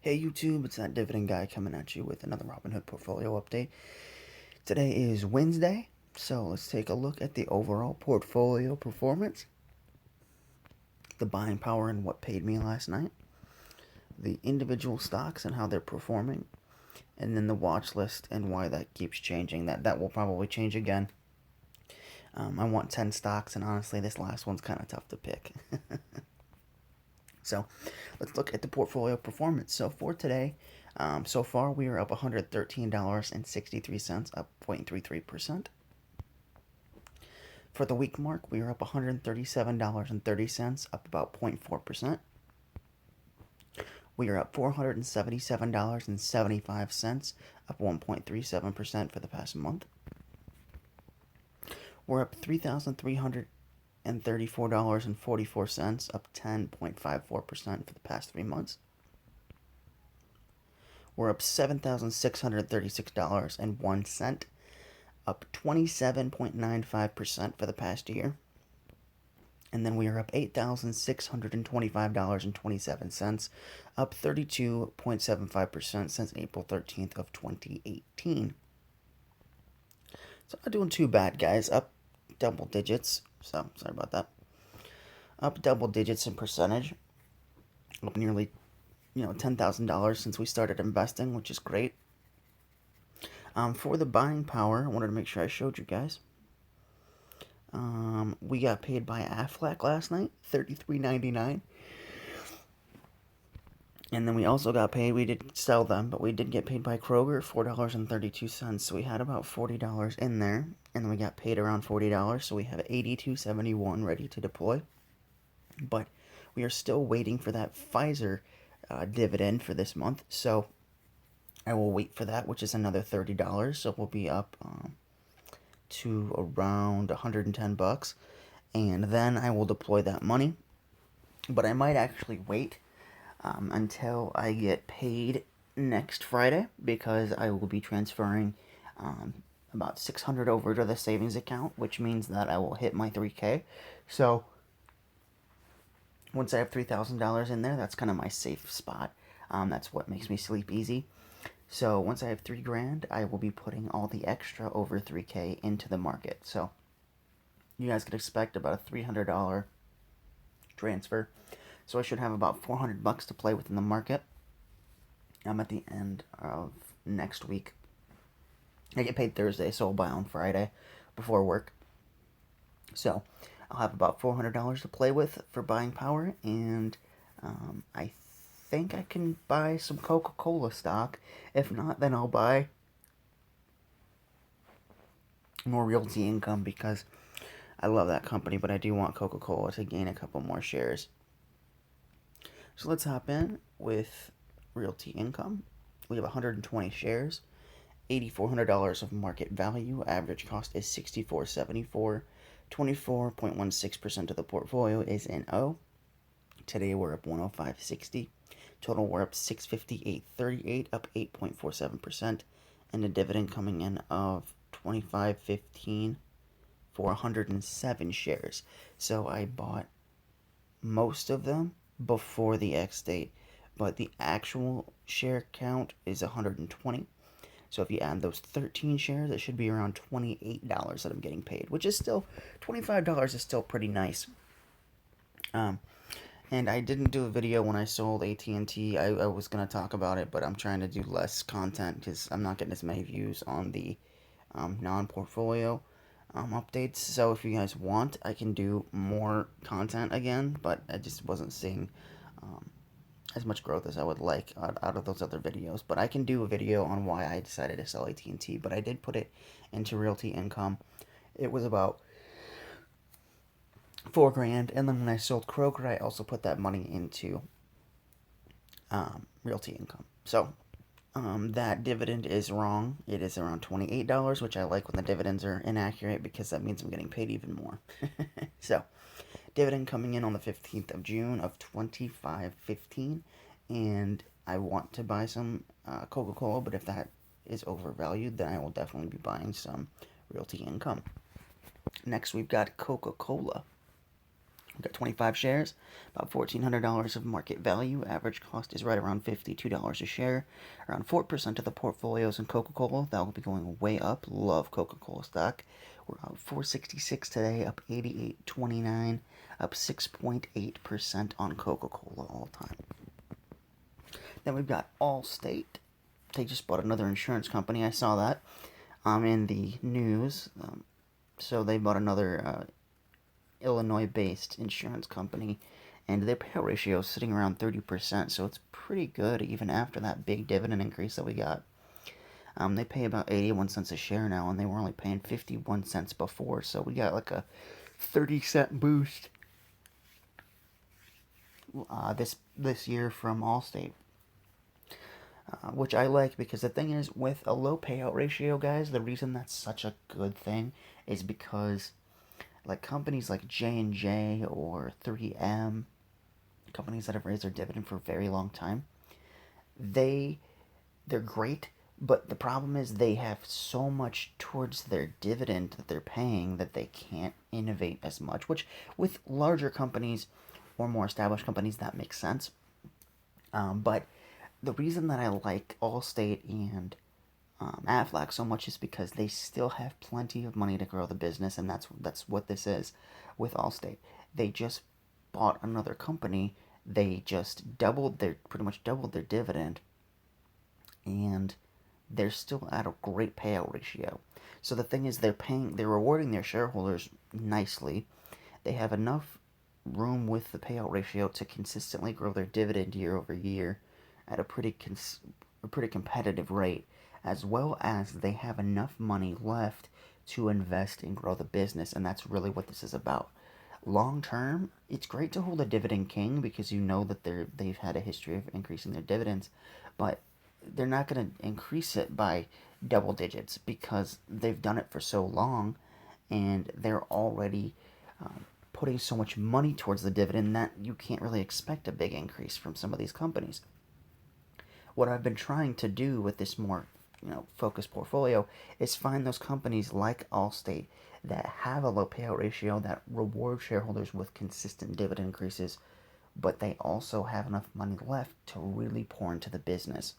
Hey YouTube, it's That Dividend Guy coming at you with another Robinhood portfolio update. Today is Wednesday, so let's take a look at the overall portfolio performance, the buying power and what paid me last night, the individual stocks and how they're performing, and then the watch list and why that keeps changing. That will probably change again. I want 10 stocks, and honestly, this last one's kind of tough to pick. So let's look at the portfolio performance. So for today, so far we are up $113.63, up 0.33%. For the week mark, we are up $137.30, up about 0.4%. We are up $477.75, up 1.37% for the past month. We're up $3,334.44, up 10.54% for the past 3 months. We're up $7,636.01, up 27.95% for the past year. And then we are up $8,625.27, up 32.75% since April 13th of 2018. So not doing too bad, guys. Up double digits. So sorry about that. Up double digits in percentage. Up nearly, $10,000 since we started investing, which is great. For the buying power, I wanted to make sure I showed you guys. We got paid by Aflac last night, $33.99. And then we also got paid, we did sell them, but we did get paid by Kroger, $4.32. So we had about $40 in there. And then we got paid around $40, so we have $82.71 ready to deploy. But we are still waiting for that Pfizer dividend for this month. So I will wait for that, which is another $30. So we'll be up to around $110, and then I will deploy that money. But I might actually wait until I get paid next Friday, because I will be transferring about $600 over to the savings account, which means that I will hit my 3K. So once I have $3,000 in there, that's kind of my safe spot. That's what makes me sleep easy. So once I have $3,000, I will be putting all the extra over 3K into the market. So you guys could expect about a $300 transfer. So I should have about $400 to play with in the market. I'm at the end of next week. I get paid Thursday, so I'll buy on Friday before work. So I'll have about $400 to play with for buying power, and I think I can buy some Coca Cola stock. If not, then I'll buy more Realty Income, because I love that company, but I do want Coca Cola to gain a couple more shares. So let's hop in with Realty Income. We have 120 shares, $8,400 of market value. Average cost is $64.74. 24.16% of the portfolio is in O. Today we're up 105.60. Total we're up 658.38, up 8.47%, and a dividend coming in of 25.15 for 107 shares. So I bought most of them before the X date, but the actual share count is 120. So if you add those 13 shares, it should be around $28 that I'm getting paid, which is still, $25 is still pretty nice. And I didn't do a video when I sold AT&T. I was going to talk about it, but I'm trying to do less content because I'm not getting as many views on the non-portfolio updates. So if you guys want, I can do more content again, but I just wasn't seeing as much growth as I would like out of those other videos. But I can do a video on why I decided to sell AT&T, but I did put it into Realty Income. It was about $4,000, and then when I sold Kroger, I also put that money into Realty Income. So that dividend is wrong. It is around $28, which I like when the dividends are inaccurate, because that means I'm getting paid even more. So dividend coming in on the 15th of June of $25.15, and I want to buy some Coca Cola, but if that is overvalued, then I will definitely be buying some Realty Income. Next, we've got Coca Cola. We've got 25 shares, about $1,400 of market value. Average cost is right around $52 a share. Around 4% of the portfolios in Coca Cola. That will be going way up. Love Coca Cola stock. We're up 466 today, up 88.29, up 6.8% on Coca Cola all time. Then we've got Allstate. They just bought another insurance company. I saw that in the news. So they bought another Illinois-based insurance company, and their payout ratio is sitting around 30%, so it's pretty good even after that big dividend increase that we got. They pay about 81 cents a share now, and they were only paying 51 cents before, so we got like a 30-cent boost this year from Allstate. Which I like, because the thing is, with a low payout ratio, guys, the reason that's such a good thing is because like companies like J&J or 3M, companies that have raised their dividend for a very long time, they're great, but the problem is they have so much towards their dividend that they're paying that they can't innovate as much, which with larger companies or more established companies, that makes sense. But the reason that I like Allstate and Aflac so much is because they still have plenty of money to grow the business, and that's what this is with Allstate. They just bought another company. They just pretty much doubled their dividend, and they're still at a great payout ratio. So the thing is, they're rewarding their shareholders nicely. They have enough room with the payout ratio to consistently grow their dividend year over year at a pretty competitive rate, as well as they have enough money left to invest and grow the business, and that's really what this is about. Long term, it's great to hold a dividend king because you know that they've had a history of increasing their dividends, but they're not going to increase it by double digits because they've done it for so long, and they're already putting so much money towards the dividend that you can't really expect a big increase from some of these companies. What I've been trying to do with this more focused portfolio is find those companies like Allstate that have a low payout ratio that reward shareholders with consistent dividend increases, but they also have enough money left to really pour into the business.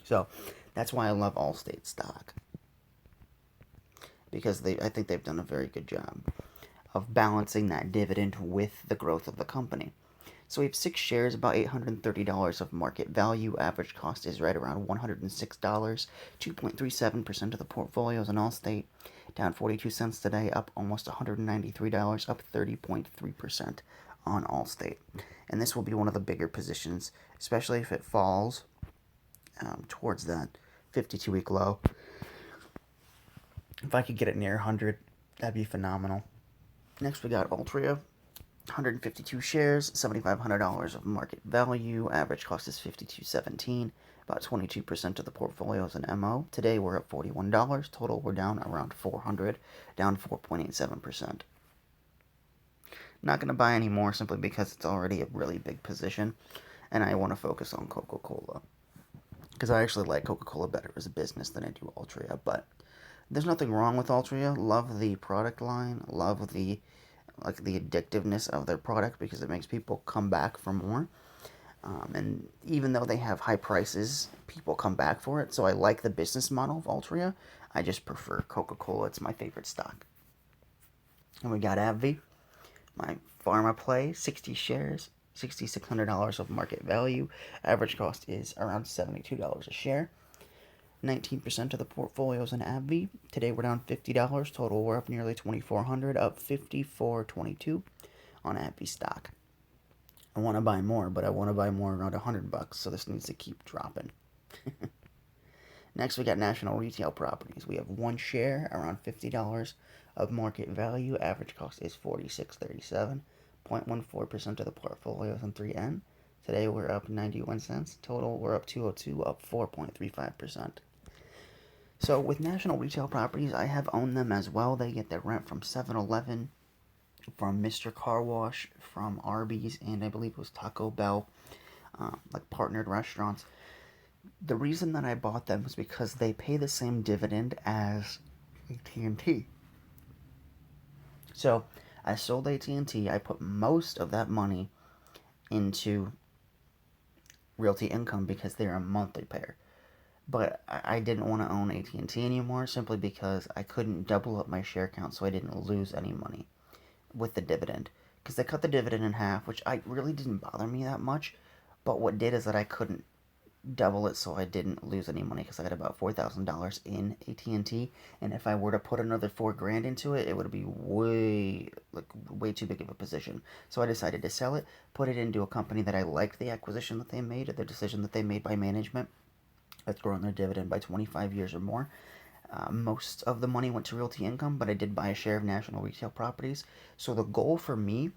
So that's why I love Allstate stock, because I think they've done a very good job of balancing that dividend with the growth of the company. So we have 6 shares, about $830 of market value. Average cost is right around $106. 2.37% of the portfolios in Allstate. Down 42 cents today, up almost $193, up 30.3% on Allstate. And this will be one of the bigger positions, especially if it falls towards that 52-week low. If I could get it near 100, that'd be phenomenal. Next, we got Altria. 152 shares, $7,500 of market value. Average cost is $52.17. About 22% of the portfolios in MO. Today we're at $41. Total we're down around $400, down 4.87%. Not going to buy any more simply because it's already a really big position, and I want to focus on Coca Cola, because I actually like Coca Cola better as a business than I do Altria. But there's nothing wrong with Altria. Love the product line. Love the addictiveness of their product because it makes people come back for more. And even though they have high prices, people come back for it. So I like the business model of Altria. I just prefer Coca Cola. It's my favorite stock. And we got Abbive, my pharma play, 60 shares, $6,600 of market value. Average cost is around $72 a share. 19% of the portfolios in Abbive. Today we're down $50. Total we're up nearly $2,400, up $54.22 on Abbive stock. I want to buy more, but I want to buy more around $100, so this needs to keep dropping. Next, we got National Retail Properties. We have 1 share, around $50 of market value. Average cost is $46.37. 0.14% of the portfolios in 3N. Today we're up 91 cents. Total we're up 202, up 4.35%. So with National Retail Properties, I have owned them as well. They get their rent from 7-Eleven, from Mr. Car Wash, from Arby's, and I believe it was Taco Bell, like partnered restaurants. The reason that I bought them was because they pay the same dividend as AT&T. So I sold AT&T. I put most of that money into Realty Income because they're a monthly payer. But I didn't want to own AT&T anymore simply because I couldn't double up my share count so I didn't lose any money with the dividend. Because they cut the dividend in half, which I really didn't bother me that much. But what did is that I couldn't double it so I didn't lose any money because I had about $4,000 in AT&T, and if I were to put another $4,000 into it, it would be way too big of a position. So I decided to sell it, put it into a company that I liked the acquisition that they made, or the decision that they made by management that's grown their dividend by 25 years or more. Most of the money went to Realty Income, but I did buy a share of National Retail Properties. So the goal for me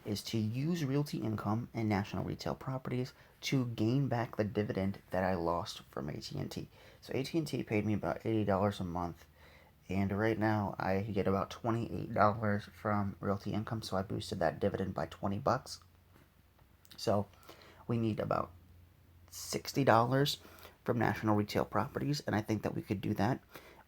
is to use Realty Income and National Retail Properties to gain back the dividend that I lost from AT&T. So AT&T paid me about $80 a month, and right now I get about $28 from Realty Income, so I boosted that dividend by $20. So we need about $60 from National Retail Properties, and I think that we could do that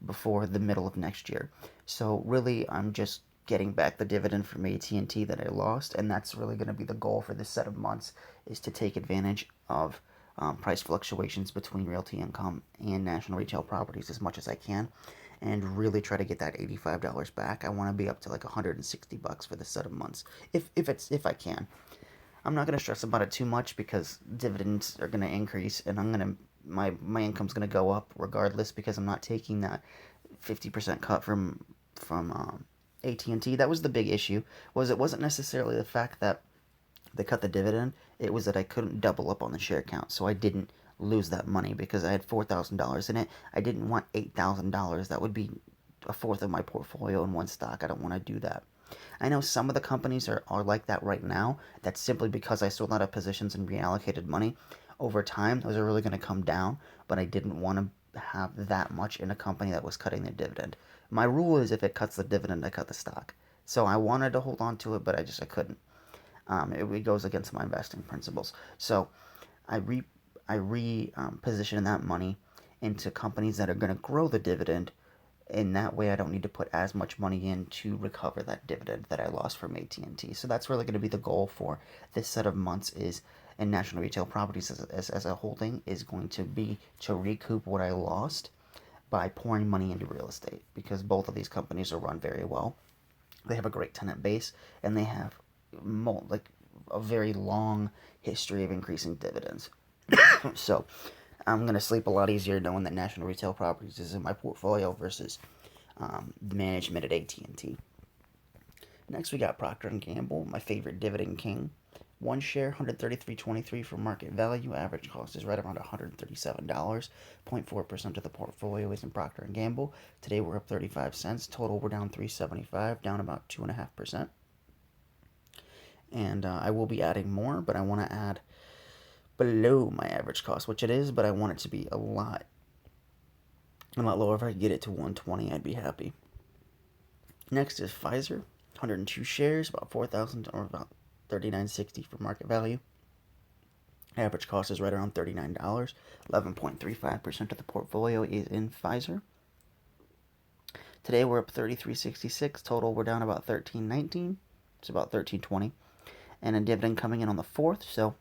before the middle of next year. So really, I'm just getting back the dividend from AT&T that I lost, and that's really going to be the goal for this set of months, is to take advantage of price fluctuations between Realty Income and National Retail Properties as much as I can, and really try to get that $85 back. I want to be up to like $160 for this set of months, if I can. I'm not going to stress about it too much because dividends are going to increase, and my income's going to go up regardless because I'm not taking that 50% cut from AT&T. That was the big issue. It wasn't necessarily the fact that they cut the dividend. It was that I couldn't double up on the share count, so I didn't lose that money because I had $4,000 in it. I didn't want $8,000. That would be a fourth of my portfolio in one stock. I don't want to do that. I know some of the companies are like that right now. That's simply because I sold out of positions and reallocated money. Over time, those are really going to come down, but I didn't want to have that much in a company that was cutting the dividend. My rule is if it cuts the dividend, I cut the stock. So I wanted to hold on to it, but I couldn't. It goes against my investing principles. So I reposition that money into companies that are going to grow the dividend. In that way, I don't need to put as much money in to recover that dividend that I lost from AT&T. So that's really going to be the goal for this set of months, is in National Retail Properties as a holding, is going to be to recoup what I lost by pouring money into real estate, because both of these companies are run very well. They have a great tenant base, and they have a very long history of increasing dividends. So I'm going to sleep a lot easier knowing that National Retail Properties is in my portfolio versus management at AT&T. Next, we got Proctor and Gamble, my favorite dividend king. One share, $133.23 for market value. Average cost is right around $137. 0.4% of the portfolio is in Proctor and Gamble. Today we're up 35 cents. Total we're down 375, down about 2.5%. And I will be adding more, but I want to add below my average cost, which it is, but I want it to be a lot lower. If I could get it to 120, I'd be happy. Next is Pfizer, 102 shares, about 4,000 or about $39.60 for market value. Average cost is right around $39. 11.35% of the portfolio is in Pfizer. Today we're up 33.66. Total we're down about 13.19. It's about 13.20. And a dividend coming in on the 4th, so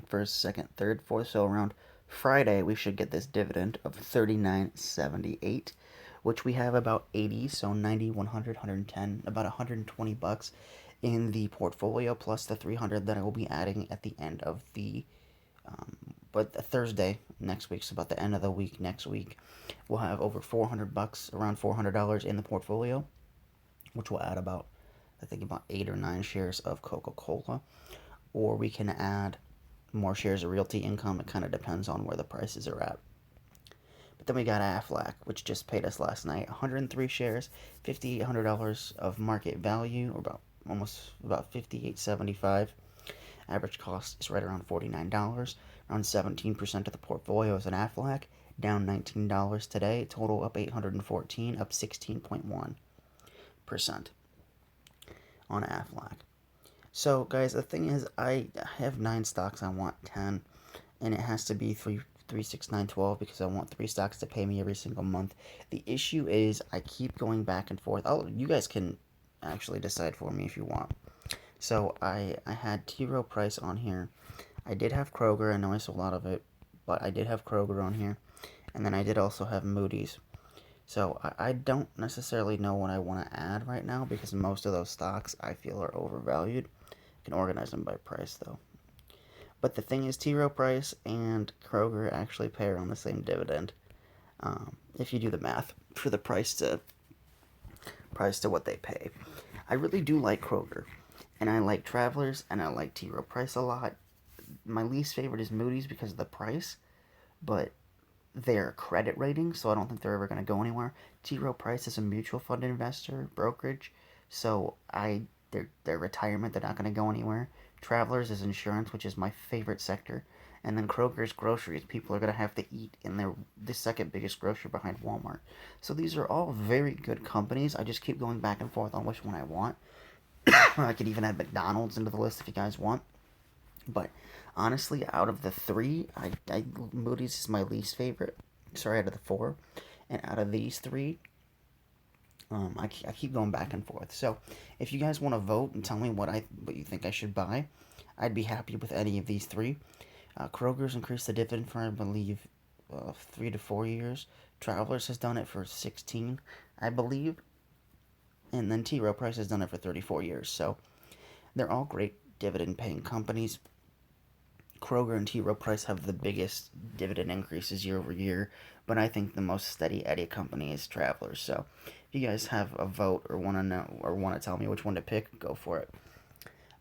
first, second, third, fourth, so around Friday we should get this dividend of $39.78, which we have about 80, so 90, 100, 110, about $120 in the portfolio, plus the 300 that I will be adding at the end of the Thursday next week. So about the end of the week next week, we'll have over $400, around $400 in the portfolio, which will add about 8 or 9 shares of Coca Cola, or we can add more shares of Realty Income. It kind of depends on where the prices are at. But then we got Aflac, which just paid us last night. 103 shares, $5,800 of market value, or about $58.75. Average cost is right around $49. Around 17% of the portfolio is in Aflac, down $19 today. Total up $814, up 16.1% on Aflac. So, guys, the thing is, I have 9 stocks. I want 10, and it has to be 3, 6, 9, 12 because I want 3 stocks to pay me every single month. The issue is I keep going back and forth. You guys can actually decide for me if you want. So I had T. Row Price on here. I did have Kroger. I know I sold a lot of it, but I did have Kroger on here. And then I did also have Moody's. So I don't necessarily know what I want to add right now because most of those stocks I feel are overvalued. I can organize them by price though. But the thing is, T. Rowe Price and Kroger actually pay around the same dividend. If you do the math for the price to what they pay. I really do like Kroger, and I like Travelers, and I like T. Rowe Price a lot. My least favorite is Moody's because of the price, but their credit rating, so I don't think they're ever going to go anywhere. T. Rowe Price is a mutual fund investor brokerage, so their retirement, they're not going to go anywhere. Travelers is insurance, which is my favorite sector, and then Kroger's groceries. People are going to have to eat in the second biggest grocer behind Walmart. So these are all very good companies. I just keep going back and forth on which one I want. I could even add McDonald's into the list if you guys want. But honestly, out of the three, Moody's is my least favorite. Sorry, out of the four, and out of these three, I keep going back and forth. So if you guys want to vote and tell me what you think I should buy, I'd be happy with any of these three. Kroger's increased the dividend for, I believe, 3 to 4 years. Travelers has done it for 16, I believe. And then T. Rowe Price has done it for 34 years. So they're all great dividend-paying companies. Kroger and T. Rowe Price have the biggest dividend increases year over year, but I think the most steady Eddie company is Travelers. So if you guys have a vote or want to know or want to tell me which one to pick, go for it.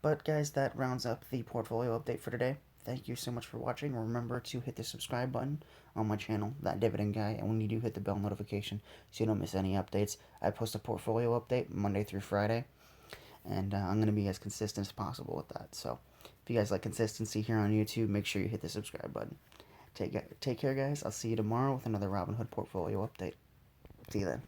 But guys, that rounds up the portfolio update for today. Thank you so much for watching. Remember to hit the subscribe button on my channel, That Dividend Guy, and when you do, hit the bell notification so you don't miss any updates. I post a portfolio update Monday through Friday, and I'm going to be as consistent as possible with that. So if you guys like consistency here on YouTube, make sure you hit the subscribe button. Take care, guys. I'll see you tomorrow with another Robinhood portfolio update. See you then.